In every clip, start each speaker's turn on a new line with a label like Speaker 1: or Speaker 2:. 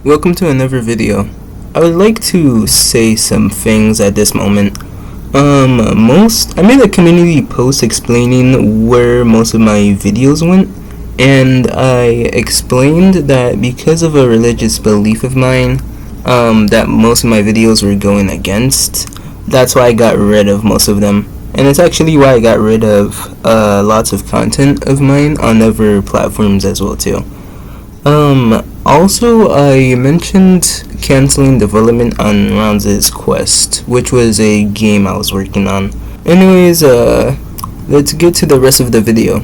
Speaker 1: Welcome to another video. I would like to say some things at this moment. I made a community post explaining where most of my videos went, and I explained that because of a religious belief of mine, that most of my videos were going against, that's why I got rid of most of them. And it's actually why I got rid of lots of content of mine on other platforms as well too. Also, I mentioned canceling development on Rounds' Quest, which was a game I was working on. Anyways, let's get to the rest of the video.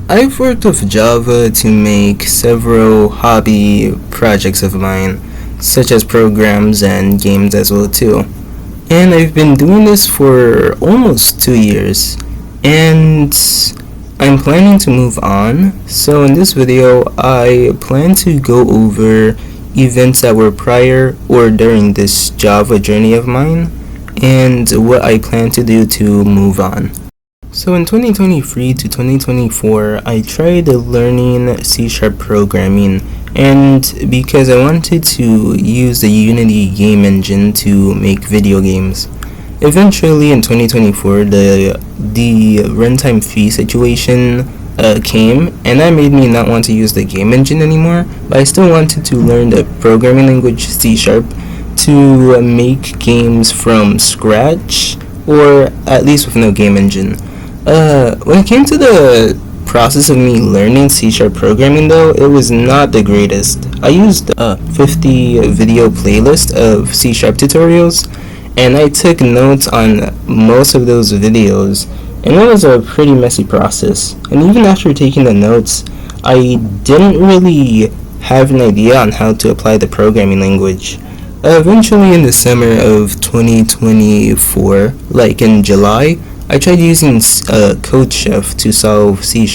Speaker 1: I've worked with Java to make several hobby projects of mine, such as programs and games as well too. And I've been doing this for almost 2 years, and I'm planning to move on. So in this video, I plan to go over events that were prior or during this Java journey of mine, and what I plan to do to move on. So in 2023 to 2024, I tried learning C# programming, and because I wanted to use the Unity game engine to make video games. Eventually in 2024, the runtime fee situation came, and that made me not want to use the game engine anymore, but I still wanted to learn the programming language C# to make games from scratch, or at least with no game engine. When it came to the process of me learning C# programming though, it was not the greatest. I used a 50 video playlist of C# tutorials, and I took notes on most of those videos, and it was a pretty messy process. And even after taking the notes, I didn't really have an idea on how to apply the programming language. Eventually in the summer of 2024, like in July, I tried using CodeChef to solve C#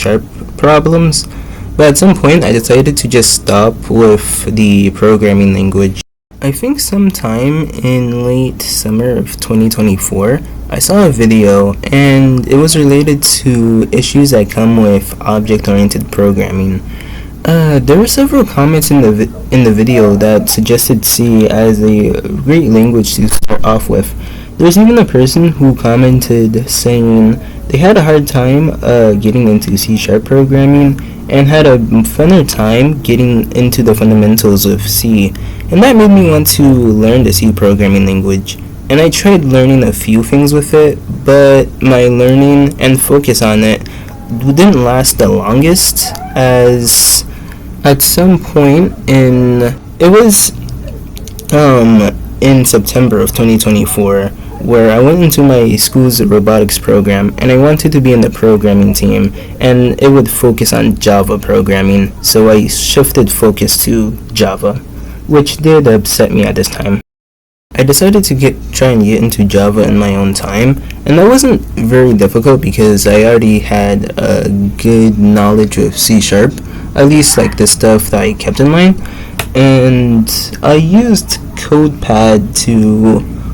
Speaker 1: problems, but at some point I decided to just stop with the programming language. I think sometime in late summer of 2024, I saw a video, and it was related to issues that come with object-oriented programming. There were several comments in the video that suggested C as a great language to start off with. There was even a person who commented saying they had a hard time getting into C# programming and had a funner time getting into the fundamentals of C, and that made me want to learn the C programming language. And I tried learning a few things with it, but my learning and focus on it didn't last the longest, as at some point in September of 2024, where I went into my school's robotics program, and I wanted to be in the programming team, and it would focus on Java programming, so I shifted focus to Java, which did upset me at this time. I decided to try and get into Java in my own time, and that wasn't very difficult because I already had a good knowledge of C#, at least like the stuff that I kept in mind, and I used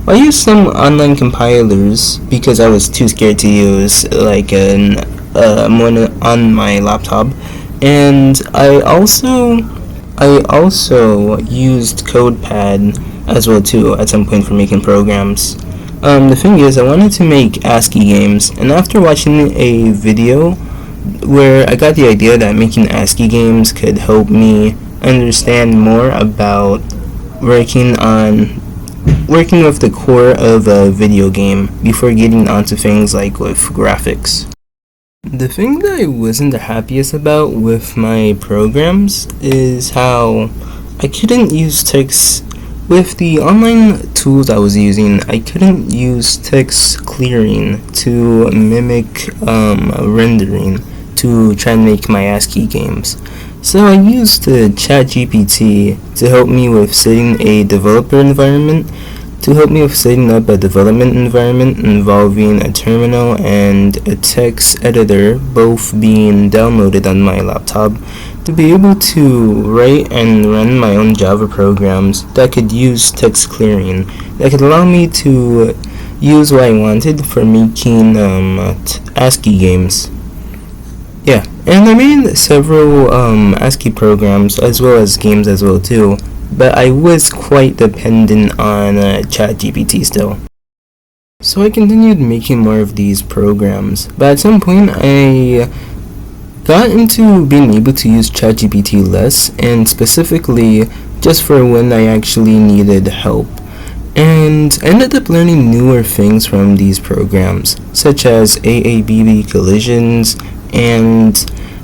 Speaker 1: I used some online compilers because I was too scared to use like one on my laptop, and I also used CodePad as well too at some point for making programs. The thing is, I wanted to make ASCII games, and after watching a video where I got the idea that making ASCII games could help me understand more about working with the core of a video game before getting onto things like with graphics. The thing that I wasn't the happiest about with my programs is how I couldn't use text. With the online tools I was using, I couldn't use text clearing to mimic rendering to try and make my ASCII games. So I used ChatGPT to help me with setting up a development environment involving a terminal and a text editor, both being downloaded on my laptop, to be able to write and run my own Java programs that could use text clearing, that could allow me to use what I wanted for making ASCII games. Yeah, and I made several ASCII programs as well as games as well too, but I was quite dependent on ChatGPT still. So I continued making more of these programs, but at some point I got into being able to use ChatGPT less, and specifically just for when I actually needed help. And I ended up learning newer things from these programs, such as AABB collisions and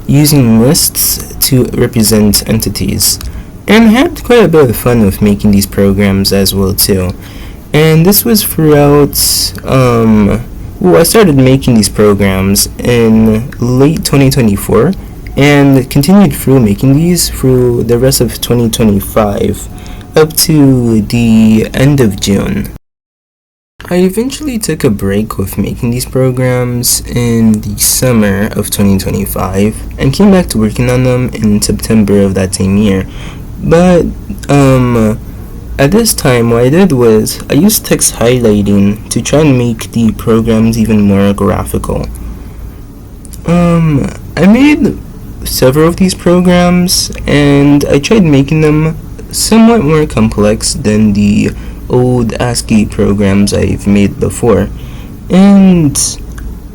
Speaker 1: using lists to represent entities. And I had quite a bit of fun with making these programs as well too. And this was throughout, I started making these programs in late 2024 and continued through making these through the rest of 2025 up to the end of June. I eventually took a break with making these programs in the summer of 2025 and came back to working on them in September of that same year. But, at this time, what I did was I used text highlighting to try and make the programs even more graphical. I made several of these programs and I tried making them somewhat more complex than the old ASCII programs I've made before. And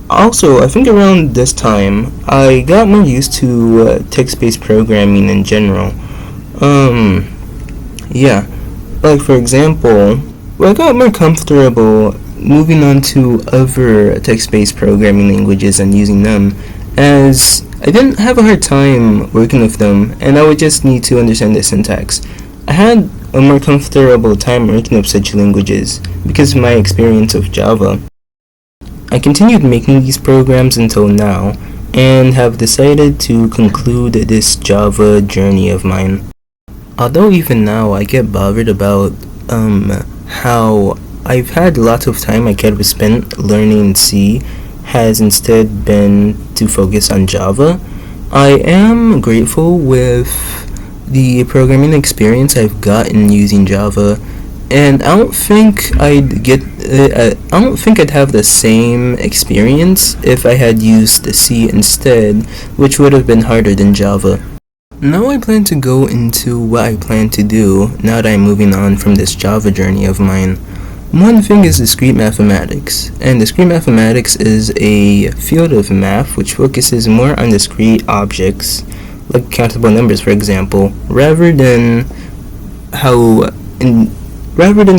Speaker 1: also, I think around this time, I got more used to text-based programming in general. Like for example, I got more comfortable moving on to other text-based programming languages and using them, as I didn't have a hard time working with them and I would just need to understand the syntax. I had a more comfortable time working with such languages because of my experience of Java. I continued making these programs until now and have decided to conclude this Java journey of mine. Although even now I get bothered about how I've had lots of time I could have spent learning C has instead been to focus on Java, I am grateful with the programming experience I've gotten using Java, and I don't think I'd have the same experience if I had used C instead, which would have been harder than Java. Now I plan to go into what I plan to do now that I'm moving on from this Java journey of mine. One thing is discrete mathematics, and discrete mathematics is a field of math which focuses more on discrete objects, like countable numbers for example, rather than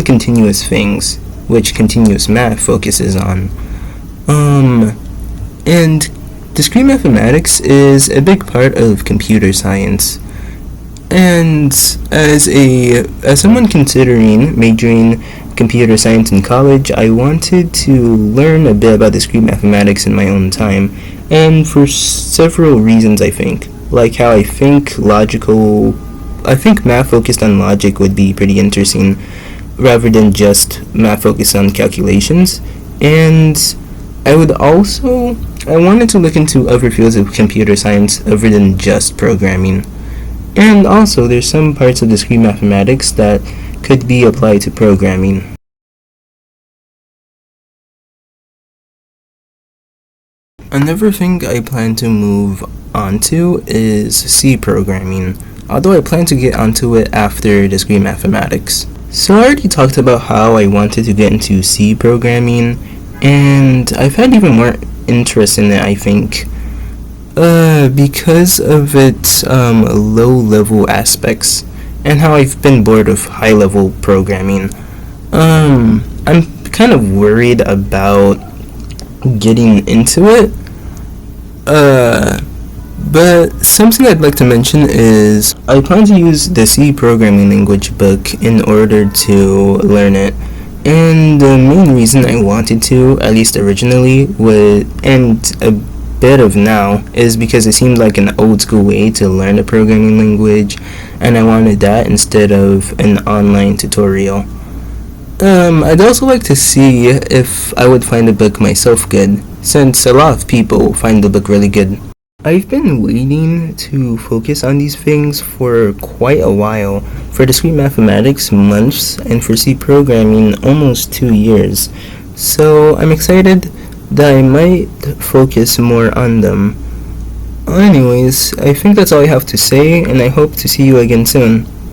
Speaker 1: continuous things, which continuous math focuses on. And discrete mathematics is a big part of computer science, and as someone considering majoring computer science in college, I wanted to learn a bit about discrete mathematics in my own time, and for several reasons I think, like how I think math focused on logic would be pretty interesting rather than just math focused on calculations, and I wanted to look into other fields of computer science other than just programming. And also, there's some parts of discrete mathematics that could be applied to programming. Another thing I plan to move onto is C programming, although I plan to get onto it after discrete mathematics. So I already talked about how I wanted to get into C programming, and I've had even more interest in it, I think, because of its low-level aspects and how I've been bored of high-level programming. I'm kind of worried about getting into it, but something I'd like to mention is I plan to use the C programming language book in order to learn it. And the main reason I wanted to, at least originally, and a bit of now, is because it seemed like an old school way to learn a programming language, and I wanted that instead of an online tutorial. I'd also like to see if I would find the book myself good, since a lot of people find the book really good. I've been waiting to focus on these things for quite a while, for discrete mathematics months, and for C programming almost 2 years, so I'm excited that I might focus more on them. Anyways, I think that's all I have to say, and I hope to see you again soon.